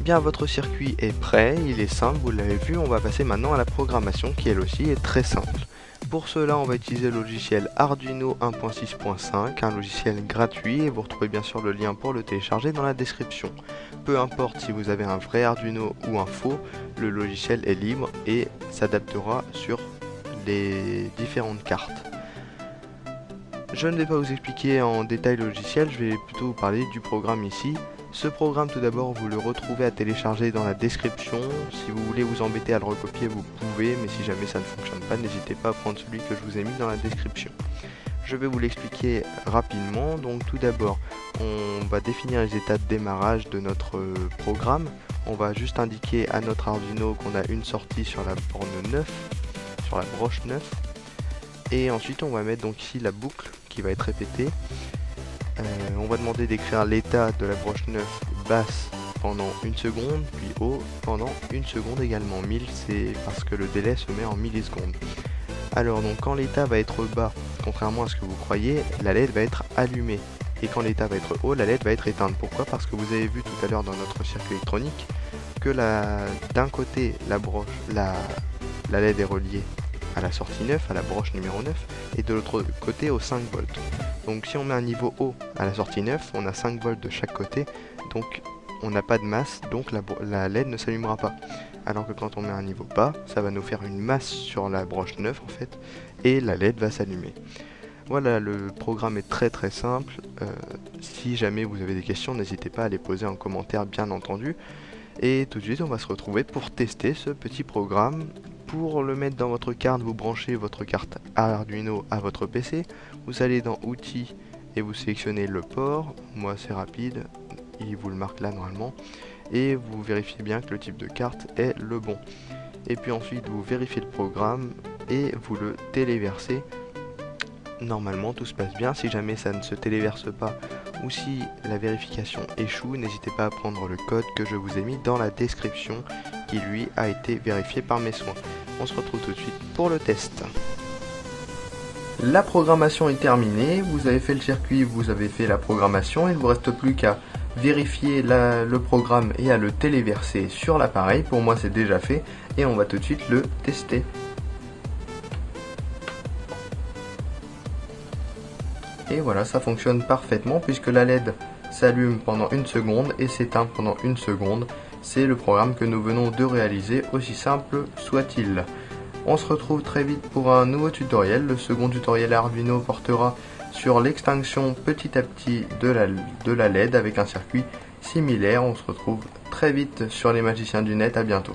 bien, votre circuit est prêt, il est simple, vous l'avez vu. On va passer maintenant à la programmation qui elle aussi est très simple. Pour cela, on va utiliser le logiciel Arduino 1.6.5, un logiciel gratuit, et vous retrouvez bien sûr le lien pour le télécharger dans la description. Peu importe si vous avez un vrai Arduino ou un faux, le logiciel est libre et s'adaptera sur les différentes cartes. Je ne vais pas vous expliquer en détail le logiciel, je vais plutôt vous parler du programme ici. Ce programme, tout d'abord, vous le retrouvez à télécharger dans la description. Si vous voulez vous embêter à le recopier, vous pouvez, mais si jamais ça ne fonctionne pas, n'hésitez pas à prendre celui que je vous ai mis dans la description. Je vais vous l'expliquer rapidement. Donc tout d'abord, on va définir les états de démarrage de notre programme. On va juste indiquer à notre Arduino qu'on a une sortie sur la borne 9, sur la broche 9. Et ensuite, on va mettre donc ici la boucle qui va être répétée. On va demander d'écrire l'état de la broche 9 basse pendant 1 seconde, puis haut pendant 1 seconde également. 1000, c'est parce que le délai se met en millisecondes. Alors donc quand l'état va être bas, contrairement à ce que vous croyez, la LED va être allumée. Et quand l'état va être haut, la LED va être éteinte. Pourquoi? Parce que vous avez vu tout à l'heure dans notre circuit électronique que d'un côté la LED est reliée à la sortie 9, à la broche numéro 9, et de l'autre côté au 5 volts. Donc si on met un niveau haut à la sortie 9, on a 5 volts de chaque côté, donc on n'a pas de masse, donc la LED ne s'allumera pas. Alors que quand on met un niveau bas, ça va nous faire une masse sur la broche 9 en fait, et la LED va s'allumer. Voilà, le programme est très très simple. Si jamais vous avez des questions, n'hésitez pas à les poser en commentaire bien entendu. Et tout de suite, on va se retrouver pour tester ce petit programme. Pour le mettre dans votre carte, vous branchez votre carte Arduino à votre PC. Vous allez dans Outils et vous sélectionnez le port. Moi, c'est rapide, il vous le marque là normalement. Et vous vérifiez bien que le type de carte est le bon. Et puis ensuite, vous vérifiez le programme et vous le téléversez. Normalement, tout se passe bien. Si jamais ça ne se téléverse pas ou si la vérification échoue, n'hésitez pas à prendre le code que je vous ai mis dans la description qui lui a été vérifié par mes soins. On se retrouve tout de suite pour le test. La programmation est terminée, vous avez fait le circuit, vous avez fait la programmation, il ne vous reste plus qu'à vérifier le programme et à le téléverser sur l'appareil. Pour moi c'est déjà fait et on va tout de suite le tester. Et voilà, ça fonctionne parfaitement puisque la LED s'allume pendant 1 seconde et s'éteint pendant 1 seconde. C'est le programme que nous venons de réaliser, aussi simple soit-il. On se retrouve très vite pour un nouveau tutoriel. Le second tutoriel Arduino portera sur l'extinction petit à petit de la LED avec un circuit similaire. On se retrouve très vite sur les magiciens du net, à bientôt.